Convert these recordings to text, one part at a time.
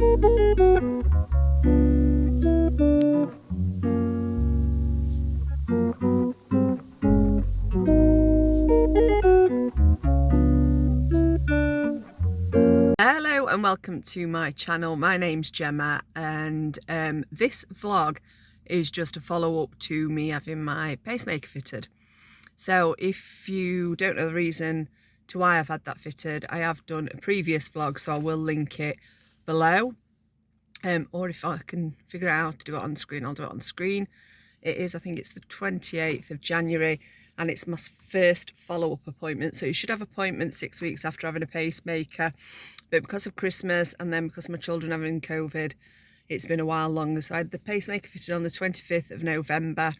Hello and welcome to my channel. My name's Gemma, and this vlog is just a follow-up to me having my pacemaker fitted. So if you don't know the reason to why I've had that fitted, I have done a previous vlog, so I will link it below. Or if I can figure out how to do it on the screen, I'll do it on the screen. It is, I think it's the 28th of January, and it's my first follow-up appointment. So you should have appointments 6 weeks after having a pacemaker. But because of Christmas and then because my children having COVID, it's been a while longer. So I had the pacemaker fitted on the 25th of November.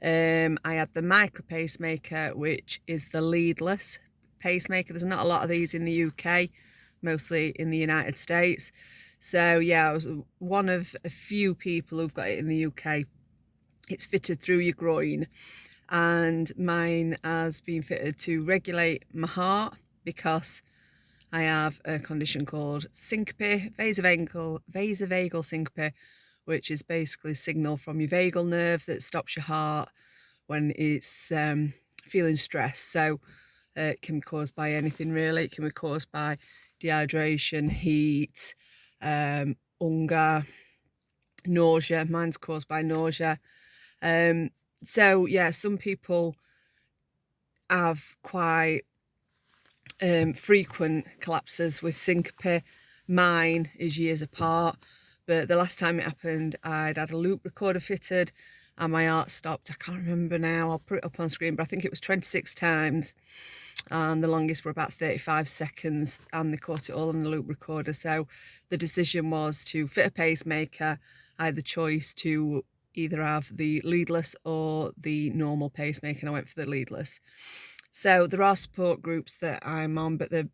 I had the Micra pacemaker, which is the leadless pacemaker. There's not a lot of these in the UK, mostly in the United States. So yeah, I was one of a few people who've got it in the UK. It's fitted through your groin, and mine has been fitted to regulate my heart because I have a condition called Syncope, Vasovagal Syncope, which is basically a signal from your vagal nerve that stops your heart when it's feeling stressed. So it can be caused by anything really. It can be caused by dehydration, heat, hunger, nausea. Mine's caused by nausea. So yeah, some people have quite frequent collapses with syncope. Mine is years apart, but the last time it happened, I'd had a loop recorder fitted and my heart stopped. I can't remember now, I'll put it up on screen, but I think it was 26 times, and the longest were about 35 seconds, and they caught it all on the loop recorder. So the decision was to fit a pacemaker. I had the choice to either have the leadless or the normal pacemaker, and I went for the leadless. So there are support groups that I'm on, but they're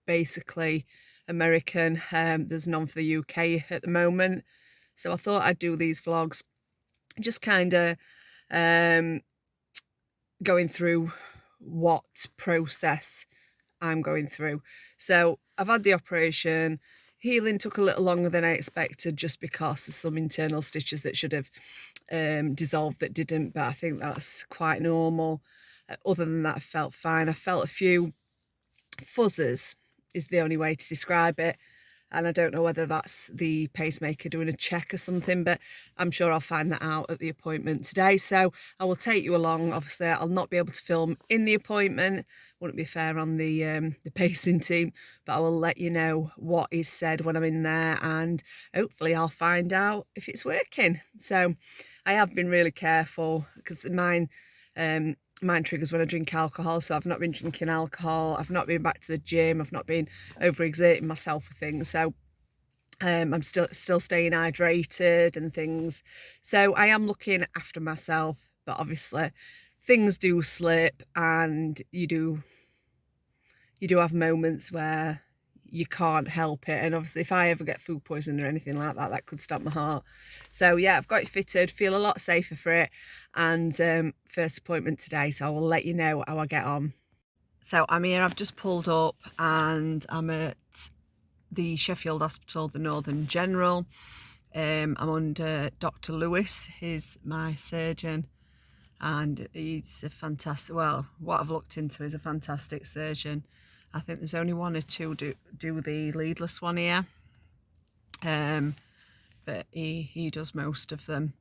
basically American. There's none for the UK at the moment. So I thought I'd do these vlogs, just kind of going through what process I'm going through. So I've had the operation. Healing took a little longer than I expected, just because of some internal stitches that should have dissolved that didn't, but I think that's quite normal. Other than that, I felt fine. I felt a few fuzzes is the only way to describe it, and I don't know whether that's the pacemaker doing a check or something, but I'm sure I'll find that out at the appointment today. So I will take you along. Obviously I'll not be able to film in the appointment, wouldn't be fair on the pacing team, but I will let you know what is said when I'm in there, and hopefully I'll find out if it's working. So I have been really careful because mine triggers when I drink alcohol, so I've not been drinking alcohol, I've not been back to the gym, I've not been overexerting myself with things, so I'm still staying hydrated and things. So I am looking after myself, but obviously things do slip, and you do have moments where you can't help it, and obviously if I ever get food poisoning or anything like that, that could stop my heart. So yeah, I've got it fitted, feel a lot safer for it, and first appointment today, so I will let you know how I get on. So I'm here, I've just pulled up, and I'm at the Sheffield Hospital, the Northern General. I'm under Dr. Lewis, he's my surgeon, and he's a fantastic, well, what I've looked into is a fantastic surgeon. I think there's only one or two do the leadless one here, but he does most of them,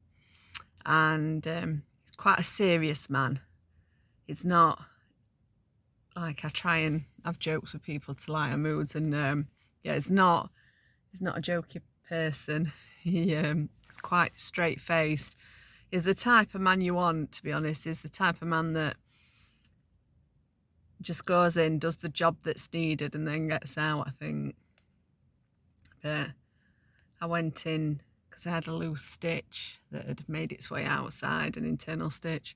and he's quite a serious man. He's not like, I try and have jokes with people to lighten moods, and yeah, he's not a jokey person. He's quite straight-faced. He's the type of man you want, to be honest. He's the type of man that just goes in, does the job that's needed, and then gets out, I think. But I went in because I had a loose stitch that had made its way outside, an internal stitch,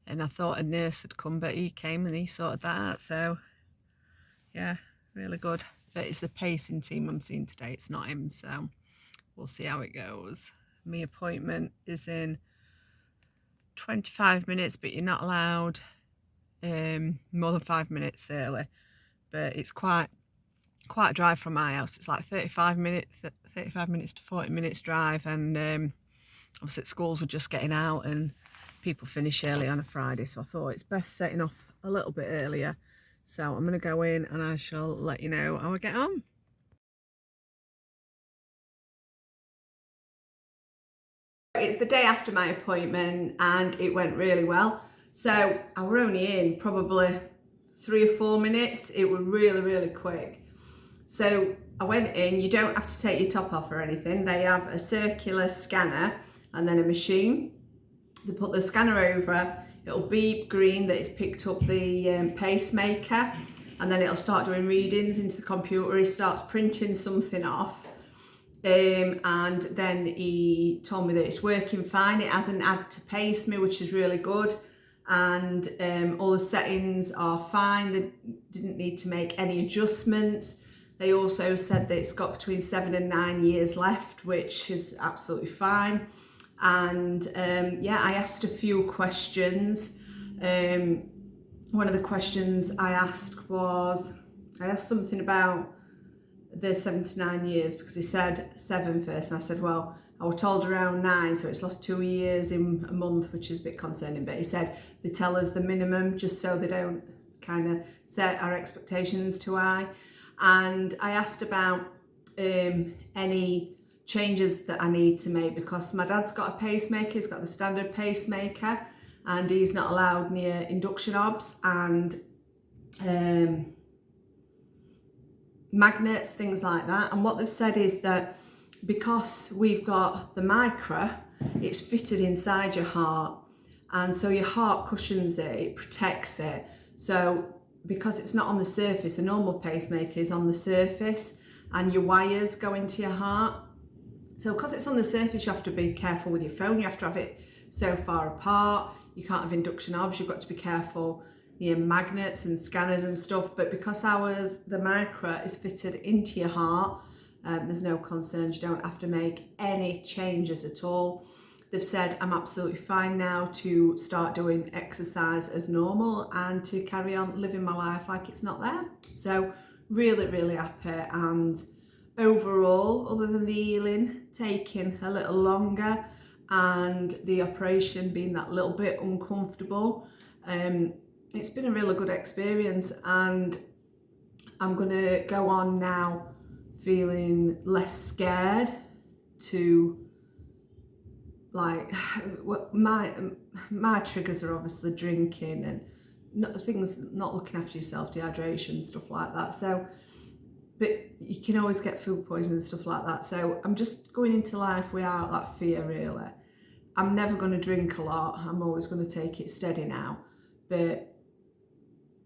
and I thought a nurse had come, but he came and he sorted that out. So yeah, really good. But it's the pacing team I'm seeing today, it's not him, so we'll see how it goes. My appointment is in 25 minutes, but you're not allowed more than 5 minutes early, but it's quite quite a drive from my house. It's like 35 minutes to 40 minutes drive, and obviously schools were just getting out and people finish early on a Friday, so I thought it's best setting off a little bit earlier. So I'm going to go in and I shall let you know how I get on. It's the day after my appointment and it went really well. So I were only in probably 3 or 4 minutes. It was really quick. So I went in. You don't have to take your top off or anything. They have a circular scanner and then a machine. They put the scanner over, it'll beep green that it's picked up the pacemaker, and then it'll start doing readings into the computer. He starts printing something off, and then he told me that it's working fine. It hasn't had to pace me, which is really good, and all the settings are fine. They didn't need to make any adjustments. They also said that it's got between 7 and 9 years left, which is absolutely fine. And yeah, I asked a few questions. One of the questions I asked was, I asked something about the 7 to 9 years, because he said 7 first, and I said, well, I was told around 9, so it's lost 2 years in a month, which is a bit concerning. But he said they tell us the minimum just so they don't kind of set our expectations too high. And I asked about any changes that I need to make, because my dad's got a pacemaker. He's got the standard pacemaker and he's not allowed near induction obs and magnets, things like that. And what they've said is that because we've got the Micra, it's fitted inside your heart, and so your heart cushions it, it protects it. So because it's not on the surface, a normal pacemaker is on the surface and your wires go into your heart. So because it's on the surface, you have to be careful with your phone. You have to have it so far apart. You can't have induction obs. You've got to be careful near magnets and scanners and stuff. But because ours, the Micra, is fitted into your heart, there's no concerns. You don't have to make any changes at all. They've said I'm absolutely fine now to start doing exercise as normal and to carry on living my life like it's not there. So really happy. And overall, other than the healing taking a little longer and the operation being that little bit uncomfortable, it's been a really good experience, and I'm gonna go on now feeling less scared to, like, my triggers are obviously drinking and not looking after yourself, dehydration, stuff like that. So, but you can always get food poisoning and stuff like that. So I'm just going into life without that fear, really. I'm never going to drink a lot. I'm always going to take it steady now. But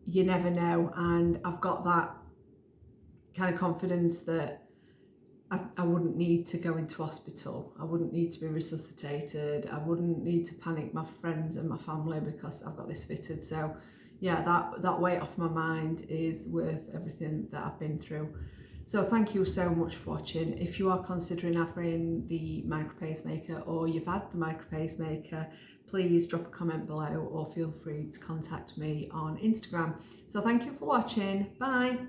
you never know. And I've got that kind of confidence that I wouldn't need to go into hospital. I wouldn't need to be resuscitated. I wouldn't need to panic my friends and my family because I've got this fitted. So yeah, that weight off my mind is worth everything that I've been through. So thank you so much for watching. If you are considering having the Micra pacemaker, or you've had the Micra pacemaker, please drop a comment below or feel free to contact me on Instagram. So thank you for watching. Bye.